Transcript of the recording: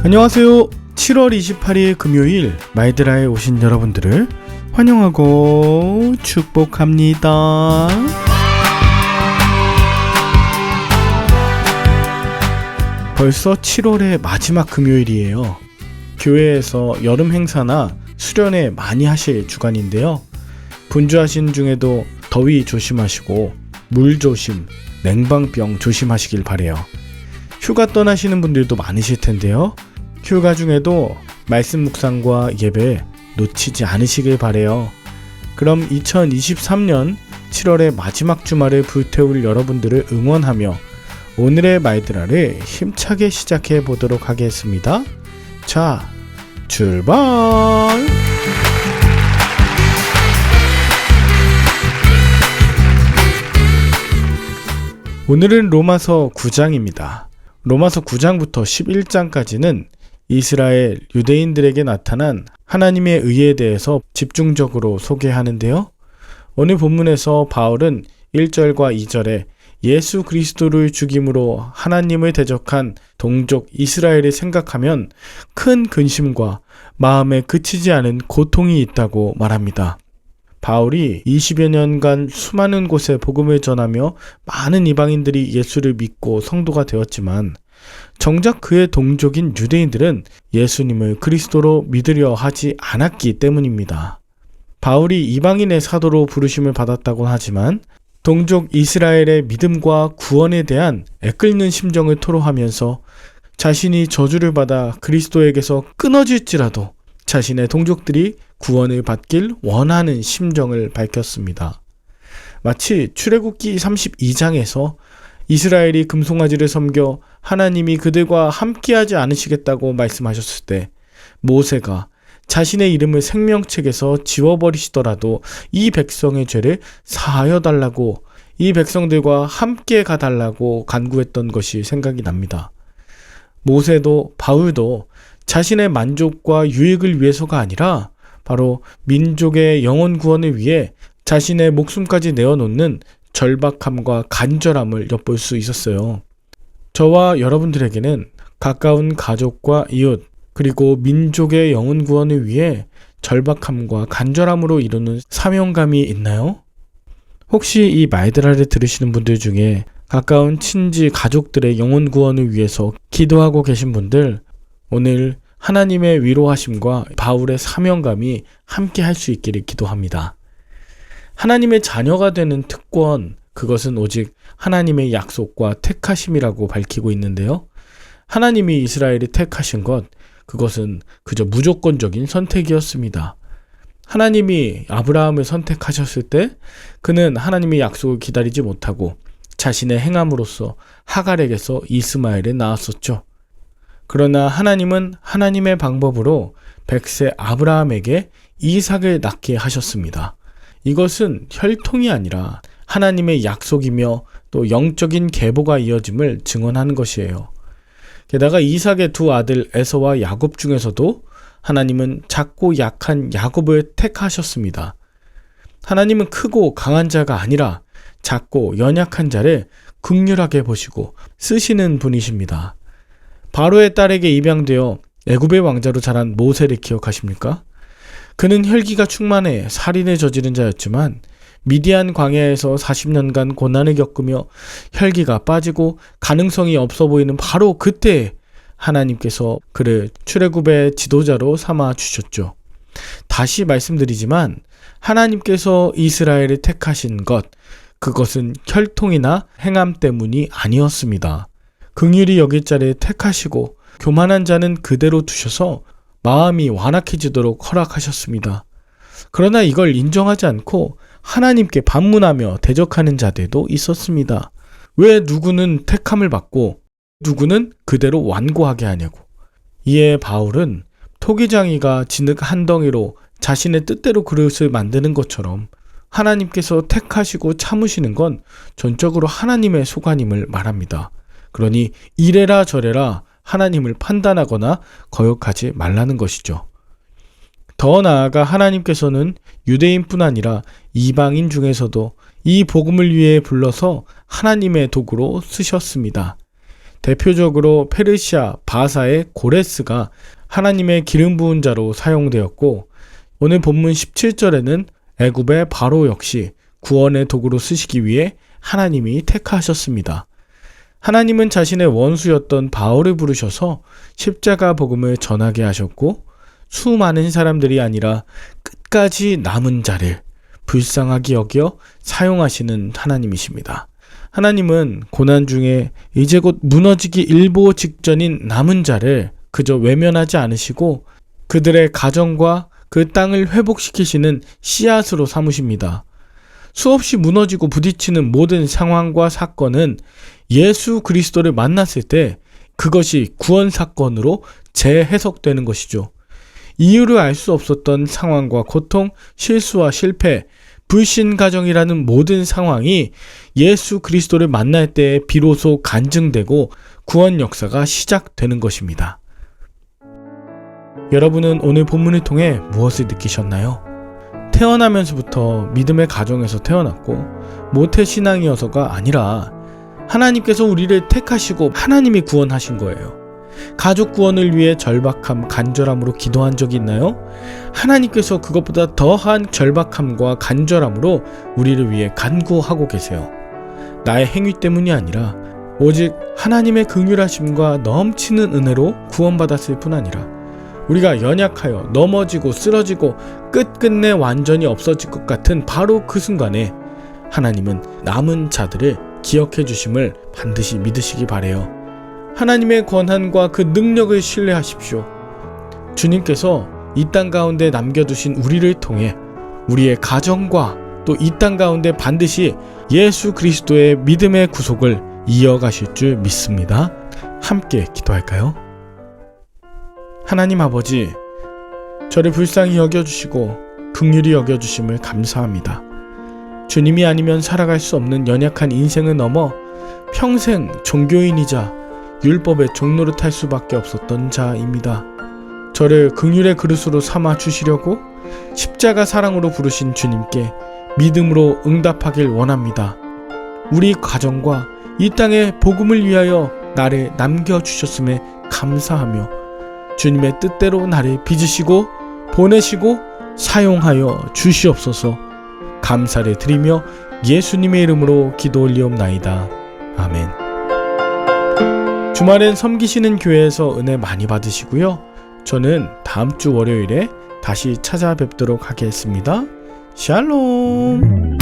안녕하세요. 7월 28일 금요일 마이드라에 오신 여러분들을 환영하고 축복합니다. 벌써 7월의 마지막 금요일이에요. 교회에서 여름 행사나 수련회 많이 하실 주간인데요. 분주하신 중에도 더위 조심하시고 물 조심, 냉방병 조심하시길 바래요. 휴가 떠나시는 분들도 많으실 텐데요. 휴가 중에도 말씀 묵상과 예배 놓치지 않으시길 바래요. 그럼 2023년 7월의 마지막 주말을 불태울 여러분들을 응원하며 오늘의 마이드라를 힘차게 시작해 보도록 하겠습니다. 자, 출발! 오늘은 로마서 9장입니다. 로마서 9장부터 11장까지는 이스라엘 유대인들에게 나타난 하나님의 의에 대해서 집중적으로 소개하는데요. 오늘 본문에서 바울은 1절과 2절에 예수 그리스도를 죽임으로 하나님을 대적한 동족 이스라엘을 생각하면 큰 근심과 마음에 그치지 않은 고통이 있다고 말합니다. 바울이 20여 년간 수많은 곳에 복음을 전하며 많은 이방인들이 예수를 믿고 성도가 되었지만 정작 그의 동족인 유대인들은 예수님을 그리스도로 믿으려 하지 않았기 때문입니다. 바울이 이방인의 사도로 부르심을 받았다곤 하지만 동족 이스라엘의 믿음과 구원에 대한 애끓는 심정을 토로하면서 자신이 저주를 받아 그리스도에게서 끊어질지라도 자신의 동족들이 구원을 받길 원하는 심정을 밝혔습니다. 마치 출애굽기 32장에서 이스라엘이 금송아지를 섬겨 하나님이 그들과 함께하지 않으시겠다고 말씀하셨을 때 모세가 자신의 이름을 생명책에서 지워버리시더라도 이 백성의 죄를 사하여 달라고, 이 백성들과 함께 가달라고 간구했던 것이 생각이 납니다. 모세도 바울도 자신의 만족과 유익을 위해서가 아니라 바로 민족의 영혼 구원을 위해 자신의 목숨까지 내어놓는 절박함과 간절함을 엿볼 수 있었어요. 저와 여러분들에게는 가까운 가족과 이웃, 그리고 민족의 영혼 구원을 위해 절박함과 간절함으로 이루는 사명감이 있나요? 혹시 이 마이드라를 들으시는 분들 중에 가까운 친지, 가족들의 영혼 구원을 위해서 기도하고 계신 분들, 오늘 하나님의 위로하심과 바울의 사명감이 함께 할 수 있기를 기도합니다. 하나님의 자녀가 되는 특권, 그것은 오직 하나님의 약속과 택하심이라고 밝히고 있는데요. 하나님이 이스라엘을 택하신 것, 그것은 그저 무조건적인 선택이었습니다. 하나님이 아브라함을 선택하셨을 때 그는 하나님의 약속을 기다리지 못하고 자신의 행함으로써 하갈에게서 이스마엘을 낳았었죠. 그러나 하나님은 하나님의 방법으로 100세 아브라함에게 이삭을 낳게 하셨습니다. 이것은 혈통이 아니라 하나님의 약속이며 또 영적인 계보가 이어짐을 증언하는 것이에요. 게다가 이삭의 두 아들 에서와 야곱 중에서도 하나님은 작고 약한 야곱을 택하셨습니다. 하나님은 크고 강한 자가 아니라 작고 연약한 자를 긍휼하게 보시고 쓰시는 분이십니다. 바로의 딸에게 입양되어 애굽의 왕자로 자란 모세를 기억하십니까? 그는 혈기가 충만해 살인을 저지른 자였지만 미디안 광야에서 40년간 고난을 겪으며 혈기가 빠지고 가능성이 없어 보이는 바로 그때 하나님께서 그를 출애굽의 지도자로 삼아 주셨죠. 다시 말씀드리지만 하나님께서 이스라엘을 택하신 것, 그것은 혈통이나 행함 때문이 아니었습니다. 긍휼히 여길 자를 택하시고 교만한 자는 그대로 두셔서 마음이 완악해지도록 허락하셨습니다. 그러나 이걸 인정하지 않고 하나님께 반문하며 대적하는 자들도 있었습니다. 왜 누구는 택함을 받고 누구는 그대로 완고하게 하냐고. 이에 바울은 토기장이가 진흙 한 덩이로 자신의 뜻대로 그릇을 만드는 것처럼 하나님께서 택하시고 참으시는 건 전적으로 하나님의 소관임을 말합니다. 그러니 이래라 저래라 하나님을 판단하거나 거역하지 말라는 것이죠. 더 나아가 하나님께서는 유대인뿐 아니라 이방인 중에서도 이 복음을 위해 불러서 하나님의 도구로 쓰셨습니다. 대표적으로 페르시아 바사의 고레스가 하나님의 기름 부은 자로 사용되었고, 오늘 본문 17절에는 애굽의 바로 역시 구원의 도구로 쓰시기 위해 하나님이 택하셨습니다. 하나님은 자신의 원수였던 바울을 부르셔서 십자가 복음을 전하게 하셨고, 수많은 사람들이 아니라 끝까지 남은 자를 불쌍하게 여겨 사용하시는 하나님이십니다. 하나님은 고난 중에 이제 곧 무너지기 일보 직전인 남은 자를 그저 외면하지 않으시고 그들의 가정과 그 땅을 회복시키시는 씨앗으로 삼으십니다. 수없이 무너지고 부딪히는 모든 상황과 사건은 예수 그리스도를 만났을 때 그것이 구원 사건으로 재해석되는 것이죠. 이유를 알 수 없었던 상황과 고통, 실수와 실패, 불신 가정이라는 모든 상황이 예수 그리스도를 만날 때 비로소 간증되고 구원 역사가 시작되는 것입니다. 여러분은 오늘 본문을 통해 무엇을 느끼셨나요? 태어나면서부터 믿음의 가정에서 태어났고 모태신앙이어서가 아니라 하나님께서 우리를 택하시고 하나님이 구원하신 거예요. 가족 구원을 위해 절박함, 간절함으로 기도한 적이 있나요? 하나님께서 그것보다 더한 절박함과 간절함으로 우리를 위해 간구하고 계세요. 나의 행위 때문이 아니라 오직 하나님의 긍휼하심과 넘치는 은혜로 구원받았을 뿐 아니라 우리가 연약하여 넘어지고 쓰러지고 끝끝내 완전히 없어질 것 같은 바로 그 순간에 하나님은 남은 자들을 기억해 주심을 반드시 믿으시기 바라요. 하나님의 권한과 그 능력을 신뢰하십시오. 주님께서 이 땅 가운데 남겨두신 우리를 통해 우리의 가정과 또 이 땅 가운데 반드시 예수 그리스도의 믿음의 구속을 이어가실 줄 믿습니다. 함께 기도할까요? 하나님 아버지, 저를 불쌍히 여겨주시고 긍휼히 여겨주심을 감사합니다. 주님이 아니면 살아갈 수 없는 연약한 인생을 넘어 평생 종교인이자 율법의 종노릇 할 수밖에 없었던 자입니다. 저를 긍휼의 그릇으로 삼아 주시려고 십자가 사랑으로 부르신 주님께 믿음으로 응답하길 원합니다. 우리 가정과 이 땅의 복음을 위하여 나를 남겨주셨음에 감사하며 주님의 뜻대로 나를 빚으시고 보내시고 사용하여 주시옵소서. 감사를 드리며 예수님의 이름으로 기도 올리옵나이다. 아멘. 주말엔 섬기시는 교회에서 은혜 많이 받으시고요. 저는 다음 주 월요일에 다시 찾아뵙도록 하겠습니다. 샬롬.